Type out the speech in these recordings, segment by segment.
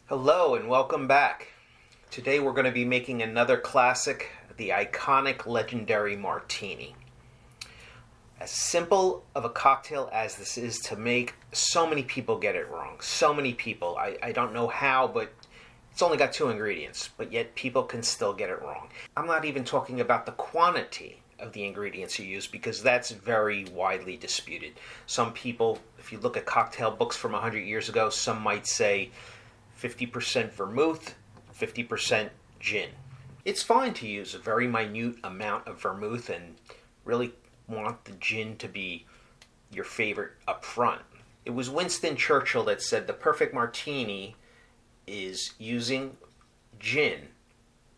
Hello and welcome back. Today we're going to be making another classic, the iconic legendary Martini. As simple of a cocktail as this is to make, so many people get it wrong. So many people. I don't know how, but it's only got 2 ingredients, but yet people can still get it wrong. I'm not even talking about the quantity of the ingredients you use because that's very widely disputed. Some people, if you look at cocktail books from 100 years ago, some might say 50% vermouth, 50% gin. It's fine to use a very minute amount of vermouth and really want the gin to be your favorite up front. It was Winston Churchill that said the perfect martini is using gin,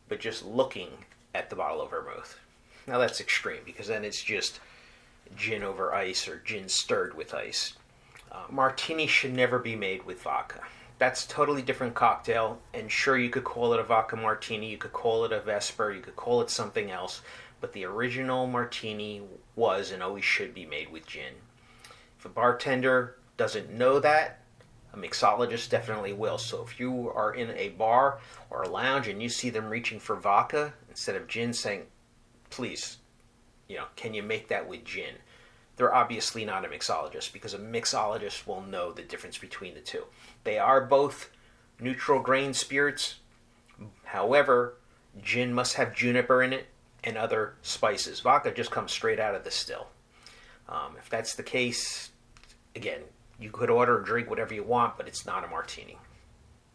but just looking at the bottle of vermouth. Now that's extreme because then it's just gin over ice or gin stirred with ice. Martini should never be made with vodka. That's a totally different cocktail, and sure, you could call it a vodka martini, you could call it a Vesper, you could call it something else, but the original martini was and always should be made with gin. If a bartender doesn't know that, a mixologist definitely will. So if you are in a bar or a lounge and you see them reaching for vodka instead of gin, saying, please, can you make that with gin? They're obviously not a mixologist because a mixologist will know the difference between the two. They are both neutral grain spirits. However, gin must have juniper in it and other spices. Vodka just comes straight out of the still. If that's the case, again, you could order or drink whatever you want, but it's not a martini.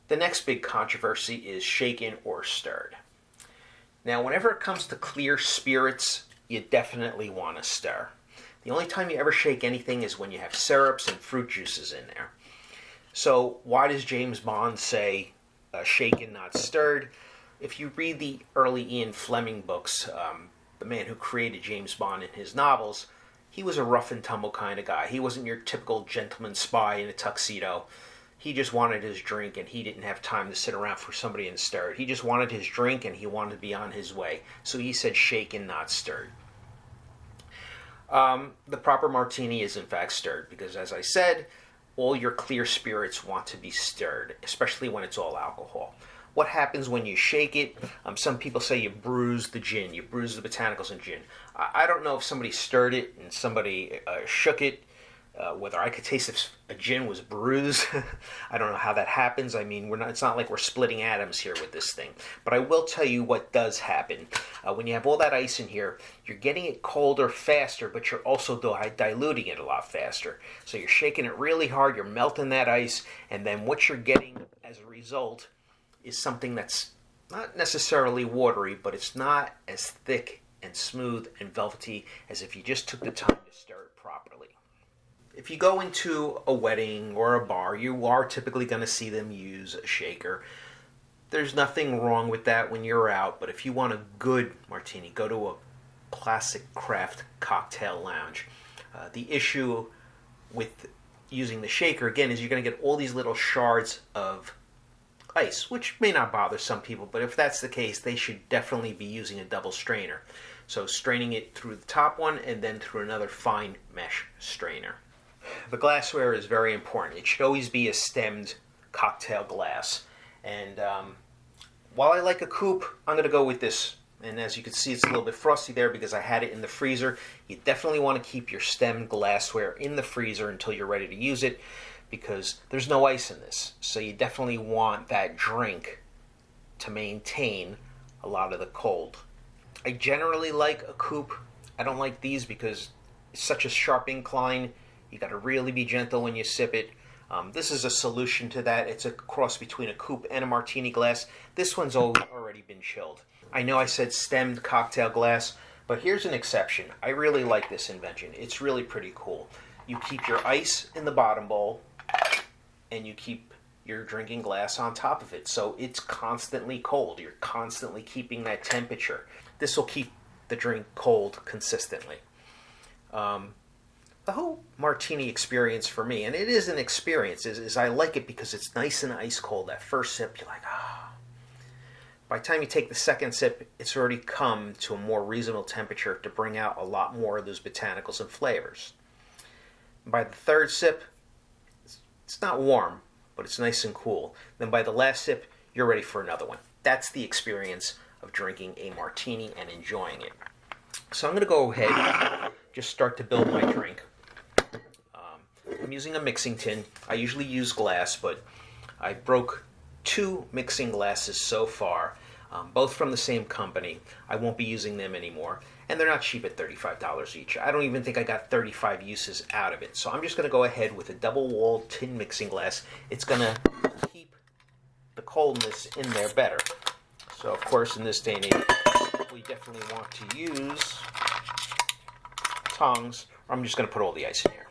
The next big controversy is shaken or stirred. Now, whenever it comes to clear spirits, you definitely want to stir. The only time you ever shake anything is when you have syrups and fruit juices in there. So why does James Bond say shaken, not stirred? If you read the early Ian Fleming books, the man who created James Bond in his novels, he was a rough and tumble kind of guy. He wasn't your typical gentleman spy in a tuxedo. He just wanted his drink, and he didn't have time to sit around for somebody and stir it. He just wanted his drink, and he wanted to be on his way. So he said shaken, not stirred. The proper martini is in fact stirred because, as I said, all your clear spirits want to be stirred, especially when it's all alcohol. What happens when you shake it? Some people say you bruise the gin, you bruise the botanicals in gin. I don't know if somebody stirred it and somebody shook it, whether I could taste if a gin was bruised. I don't know how that happens. I mean, it's not like we're splitting atoms here with this thing. But I will tell you what does happen. When you have all that ice in here, you're getting it colder faster, but you're also diluting it a lot faster. So you're shaking it really hard, you're melting that ice, and then what you're getting as a result is something that's not necessarily watery, but it's not as thick and smooth and velvety as if you just took the time to stir it properly. If you go into a wedding or a bar, you are typically going to see them use a shaker. There's nothing wrong with that when you're out, but if you want a good martini, go to a classic craft cocktail lounge. The issue with using the shaker, again, is you're going to get all these little shards of ice, which may not bother some people, but if that's the case, they should definitely be using a double strainer. So straining it through the top one and then through another fine mesh strainer. The glassware is very important. It should always be a stemmed cocktail glass. And while I like a coupe, I'm going to go with this. And as you can see, it's a little bit frosty there because I had it in the freezer. You definitely want to keep your stemmed glassware in the freezer until you're ready to use it because there's no ice in this. So you definitely want that drink to maintain a lot of the cold. I generally like a coupe. I don't like these because it's such a sharp incline. You got to really be gentle when you sip it. This is a solution to that. It's a cross between a coupe and a martini glass. This one's already been chilled. I know I said stemmed cocktail glass, but here's an exception. I really like this invention. It's really pretty cool. You keep your ice in the bottom bowl, and you keep your drinking glass on top of it. So it's constantly cold. You're constantly keeping that temperature. This will keep the drink cold consistently. The whole martini experience for me, and it is an experience, is I like it because it's nice and ice cold. That first sip, you're like, ah. By the time you take the second sip, it's already come to a more reasonable temperature to bring out a lot more of those botanicals and flavors. By the third sip, it's not warm, but it's nice and cool. Then by the last sip, you're ready for another one. That's the experience of drinking a martini and enjoying it. So I'm going to go ahead, just start to build my drink. I'm using a mixing tin. I usually use glass, but I broke 2 mixing glasses so far, both from the same company. I won't be using them anymore, and they're not cheap at $35 each. I don't even think I got 35 uses out of it. So I'm just going to go ahead with a double-walled tin mixing glass. It's going to keep the coldness in there better. So, of course, in this day and age, we definitely want to use tongs, or I'm just going to put all the ice in here.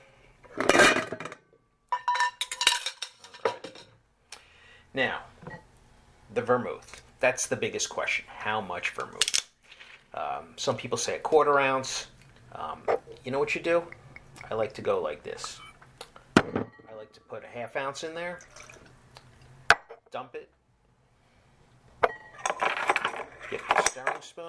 Now, the vermouth. That's the biggest question. How much vermouth? Some people say a 1/4 ounce. You know what you do? I like to go like this. I like to put a 1/2 ounce in there, dump it, get the stirring spoon,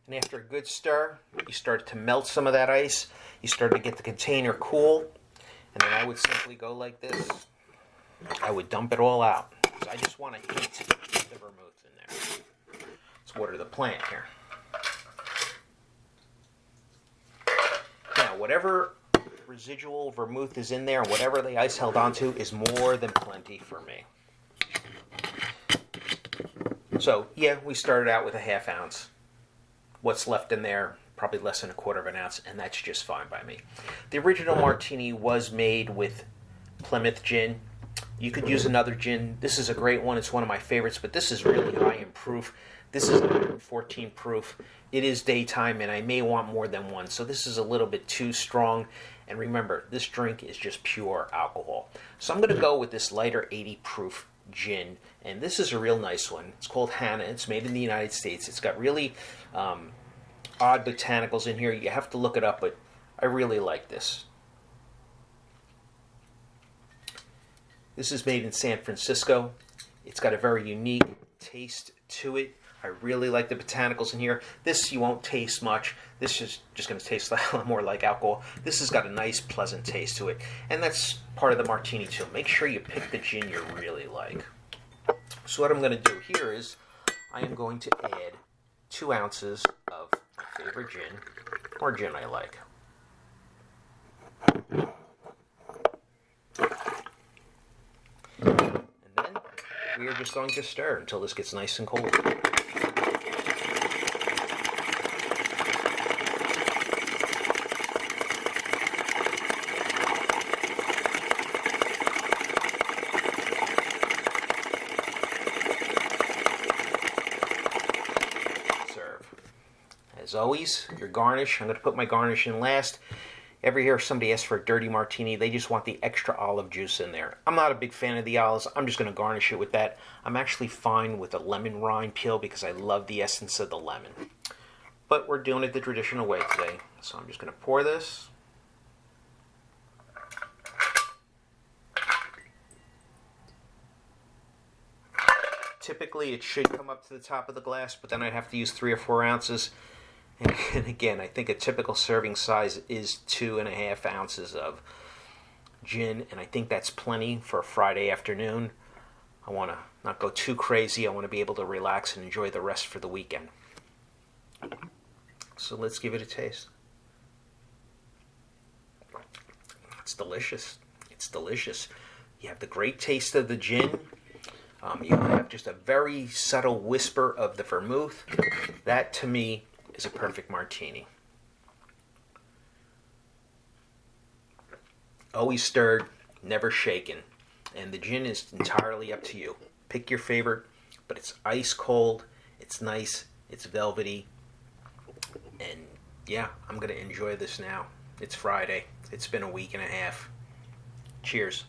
and after a good stir, you start to melt some of that ice. You start to get the container cool, and then I would simply go like this. I would dump it all out. So I just want to hint the vermouth in there. Let's water the plant here. Now, whatever residual vermouth is in there, and whatever the ice held onto, is more than plenty for me. So, yeah, we started out with a 1/2 ounce. What's left in there, probably less than a 1/4 ounce, and that's just fine by me. The original martini was made with Plymouth gin. You could use another gin. This is a great one. It's one of my favorites, but this is really high in proof. This is 114 proof. It is daytime, and I may want more than one, so this is a little bit too strong. And remember, this drink is just pure alcohol. So I'm going to go with this lighter 80 proof gin, and this is a real nice one. It's called Hannah. It's made in the United States. It's got really odd botanicals in here. You have to look it up, but I really like this. This is made in San Francisco. It's got a very unique taste to it. I really like the botanicals in here. This you won't taste much. This is just going to taste a lot more like alcohol. This has got a nice, pleasant taste to it. And that's part of the martini too. Make sure you pick the gin you really like. So what I'm going to do here is I am going to add 2 ounces of my favorite gin, or gin I like. And then we are just going to stir until this gets nice and cold. As always, your garnish. I'm going to put my garnish in last. Ever hear somebody ask for a dirty martini? They just want the extra olive juice in there. I'm not a big fan of the olives. I'm just going to garnish it with that. I'm actually fine with a lemon rind peel because I love the essence of the lemon. But we're doing it the traditional way today. So I'm just going to pour this. Typically, it should come up to the top of the glass, but then I'd have to use 3 or 4 ounces. And again, I think a typical serving size is 2.5 ounces of gin, and I think that's plenty for a Friday afternoon. I want to not go too crazy. I want to be able to relax and enjoy the rest for the weekend. So let's give it a taste. It's delicious. It's delicious. You have the great taste of the gin. You have just a very subtle whisper of the vermouth. That, to me, is a perfect martini. Always stirred, never shaken. And the gin is entirely up to you. Pick your favorite, but it's ice cold, it's nice, it's velvety. And yeah, I'm going to enjoy this now. It's Friday. It's been a week and a half. Cheers.